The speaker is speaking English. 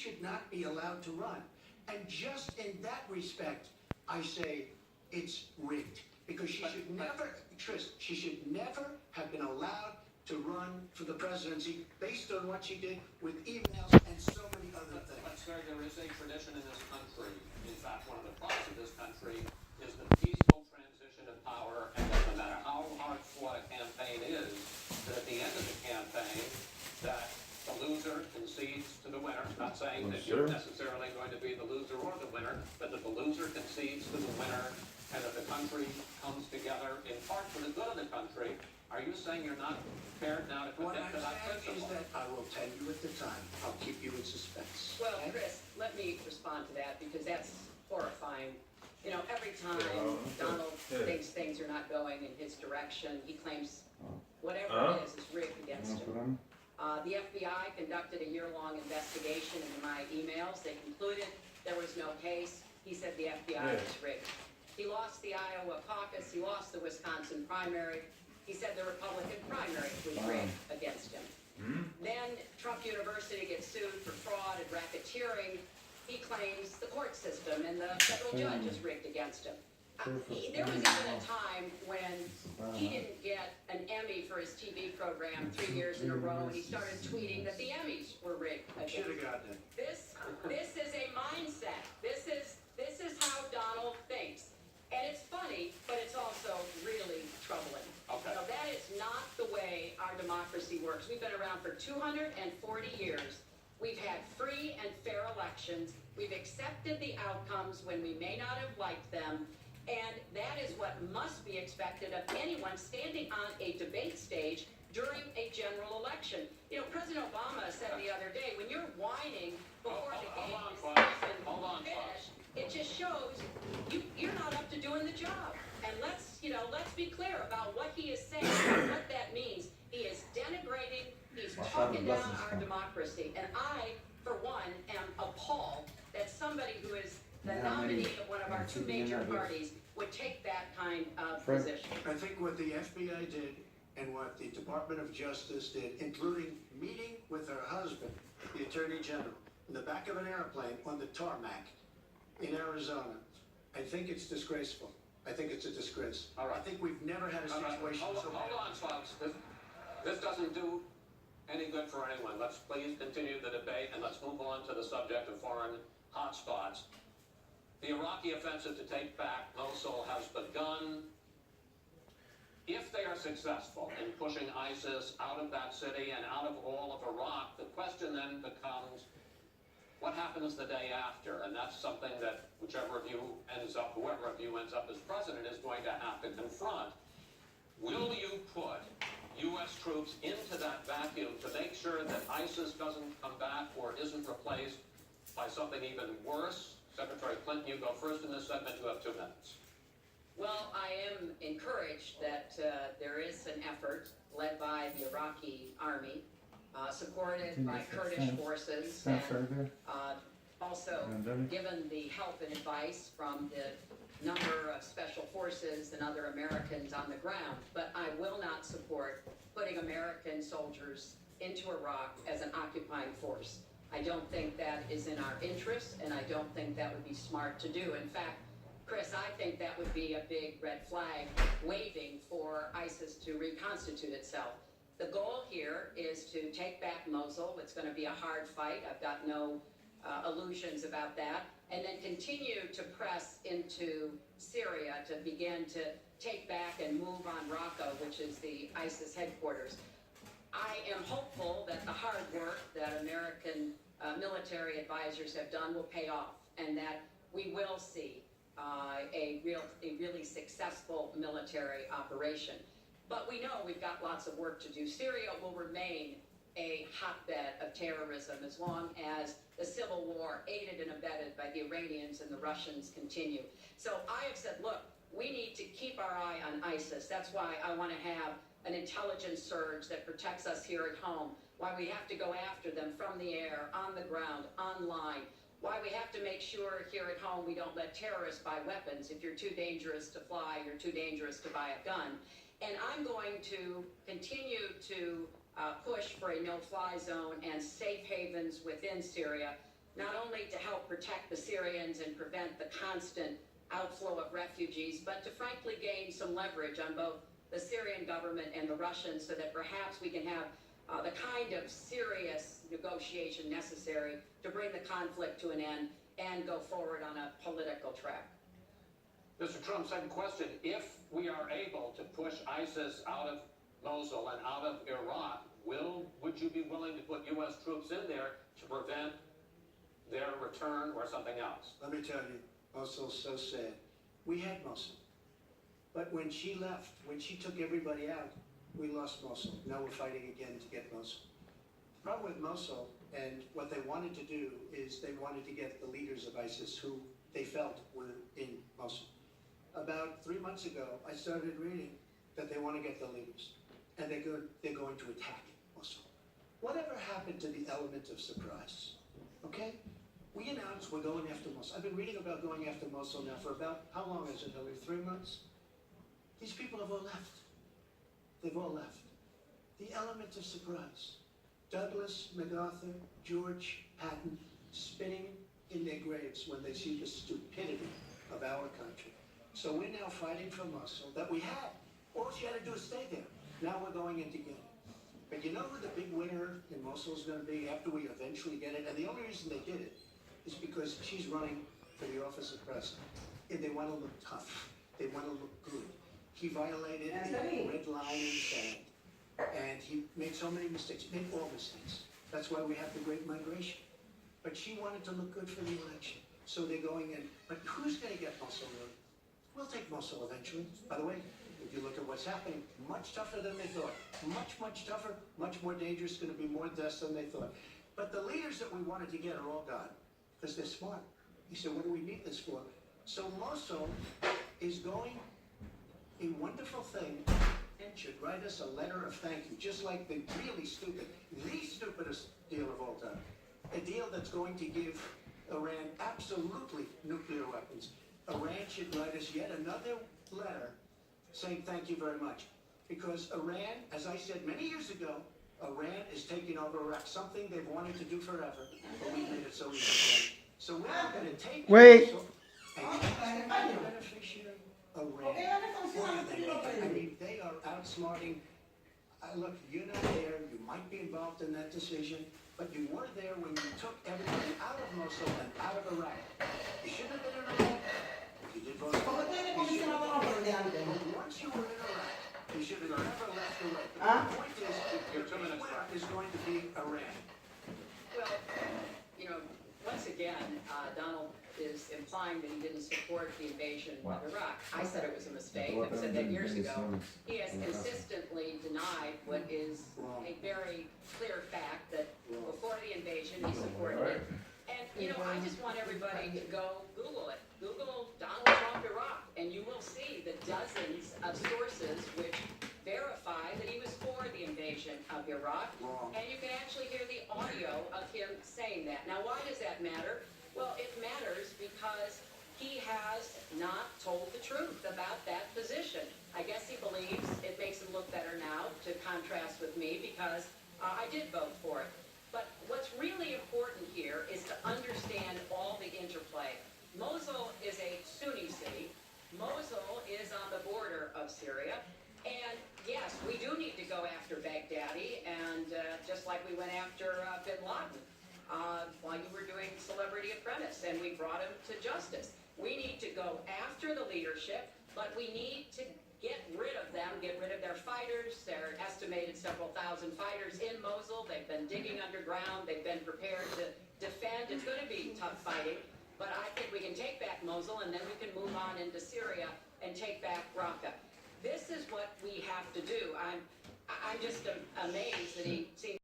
should not be allowed to run. And just in that respect, I say it's rigged. Because she should never, Tris, she should never have been allowed to run for the presidency based on what she did with emails and so many other things. But sir, there is a tradition in this country. In fact, one of the problems of this country is the peaceful transition of power, and that no matter how hard fought a campaign is, that at the end of the campaign, that the loser concedes to the winner. Not saying that you're necessarily going to be the loser or the winner, but that the loser concedes to the winner, and that the country comes together in part for the good of the country. Are you saying you're not prepared now to commit to that principle? What I'm saying is that I will tell you at the time. I'll keep you in suspense. Well, Chris, let me respond to that because that's horrifying. You know, every time Donald thinks things are not going in his direction, he claims whatever it is rigged against him. The FBI conducted a year-long investigation into my emails. They concluded there was no case. He said the FBI was rigged. He lost the Iowa caucus. He lost the Wisconsin primary. He said the Republican primary was rigged against him. Then Trump University gets sued for fraud and racketeering. He claims the court system and the federal judge is rigged against him. There was even a time when he didn't get an Emmy for his TV program 3 years in a row, and he started tweeting that the Emmys were rigged against him. Should have gotten it. This is a mindset. This is how Donald thinks. And it's funny, but it's also really troubling. Okay. Now, that is not the way our democracy works. We've been around for 240 years. We've had free and fair elections. We've accepted the outcomes when we may not have liked them. And that is what must be expected of anyone standing on a debate stage during a general election. You know, President Obama said the other day, when you're whining before the game is even finished, it just shows you're not up to doing the job. And let's be clear about what he is saying and what that means. He is denigrating, he's talking down our democracy. And I, for one, am appalled that somebody who is the nominee of one of our two major parties would take that kind of position. I think what the FBI did and what the Department of Justice did, including meeting with her husband, the Attorney General, in the back of an airplane on the tarmac in Arizona, I think it's disgraceful. I think it's a disgrace. All right. I think we've never had a situation so bad. Hold on, folks. This doesn't do any good for anyone. Let's please continue the debate, and let's move on to the subject of foreign hotspots. The Iraqi offensive to take back Mosul has begun. If they are successful in pushing ISIS out of that city and out of all of Iraq, the question then becomes, what happens the day after? And that's something that whoever of you ends up as president is going to have to confront. Will you put U.S. troops into that vacuum to make sure that ISIS doesn't come back or isn't replaced by something even worse? Secretary Clinton, you go first in this segment. You have 2 minutes. Well, I am encouraged that there is an effort led by the Iraqi army, supported by Kurdish forces, and also given the help and advice from the number of special forces and other Americans on the ground. But I will not support putting American soldiers into Iraq as an occupying force. I don't think that is in our interest, and I don't think that would be smart to do. In fact, Chris, I think that would be a big red flag waving for ISIS to reconstitute itself. The goal here is to take back Mosul. It's going to be a hard fight. I've got no illusions about that. And then continue to press into Syria to begin to take back and move on Raqqa, which is the ISIS headquarters. I am hopeful that the hard work that American military advisors have done will pay off, and that we will see a really successful military operation. But we know we've got lots of work to do. Syria will remain a hotbed of terrorism as long as the civil war, aided and abetted by the Iranians and the Russians, continue. So I have said, look, we need to keep our eye on ISIS. That's why I want to have an intelligence surge that protects us here at home, why we have to go after them from the air, on the ground, online, why we have to make sure here at home we don't let terrorists buy weapons. If you're too dangerous to fly, you're too dangerous to buy a gun. And I'm going to continue to push for a no-fly zone and safe havens within Syria. not only to help protect the Syrians and prevent the constant outflow of refugees, but to frankly gain some leverage on both the Syrian government and the Russians so that perhaps we can have the kind of serious negotiation necessary to bring the conflict to an end and go forward on a political track. Mr. Trump, second question. If we are able to push ISIS out of Mosul and out of Iraq, would you be willing to put U.S. troops in there to prevent their return or something else? Let me tell you, Mosul's so sad. We had Mosul. But when she left, when she took everybody out, we lost Mosul. Now we're fighting again to get Mosul. The problem with Mosul, and what they wanted to do, is they wanted to get the leaders of ISIS who they felt were in Mosul. About 3 months ago, I started reading that they want to get the leaders, and they're going to attack Mosul. Whatever happened to the element of surprise? Okay? We announced we're going after Mosul. I've been reading about going after Mosul now for about, how long is it, Hillary? 3 months? These people have all left. They've all left. The element of surprise. Douglas, MacArthur, George, Patton, spinning in their graves when they see the stupidity of our country. So we're now fighting for Mosul that we had. All she had to do is stay there. Now we're going in to get it. But you know who the big winner in Mosul is going to be after we eventually get it? And the only reason they did it is because she's running for the office of president. And they want to look tough. They want to look good. He violated the red line in the sand. And he made so many mistakes. He made all mistakes. That's why we have the Great Migration. But she wanted to look good for the election. So they're going in. But who's going to get Mosul really? We'll take Mosul eventually. By the way, if you look at what's happening, much tougher than they thought. Much, much tougher, much more dangerous, going to be more deaths than they thought. But the leaders that we wanted to get are all gone because they're smart. He said, what do we need this for? So Mosul is going a wonderful thing and should write us a letter of thank you, just like the really stupid, the stupidest deal of all time. A deal that's going to give Iran absolutely nuclear weapons. Iran should write us yet another letter saying thank you very much. Because Iran, as I said many years ago, Iran is taking over Iraq, something they've wanted to do forever, but we made it so easy for them. So we're not going to take Mosul and the beneficiary, Iran. I mean, they are outsmarting. Look, you're not there. You might be involved in that decision, but you were there when you took everybody out of Mosul and out of Iraq. You shouldn't have been in Iraq. You did vote for it. You shouldn't have been. But once you were in Iraq, you should have never left Iraq. The point is, your winner is going to be Iran. Well, you know, once again, Donald is implying that he didn't support the invasion of Iraq. I said it was a mistake. I've said that years ago. He has consistently denied what is a very clear fact that before the invasion he supported it. And, you know, I just want everybody to go Google it. Google Donald Trump Iraq, and you will see the dozens of sources which verify that he was for the invasion of Iraq. And you can actually hear the audio of him saying that. Now, why does that matter? Well, it matters because he has not told the truth about that position. I guess he believes it makes him look better now to contrast with me because I did vote for it. But what's really important here is to understand all the interplay. Mosul is a Sunni city. Mosul is on the border of Syria. And yes, we do need to go after Baghdadi, and just like we went after bin Laden while you were doing Celebrity Apprentice, and we brought him to justice. We need to go after the leadership, but we need to get rid of them, get rid of their fighters. There are estimated several thousand fighters in Mosul. They've been digging underground. They've been prepared to defend. It's going to be tough fighting, but I think we can take back Mosul, and then we can move on into Syria and take back Raqqa. This is what we have to do. I'm just amazed that he seems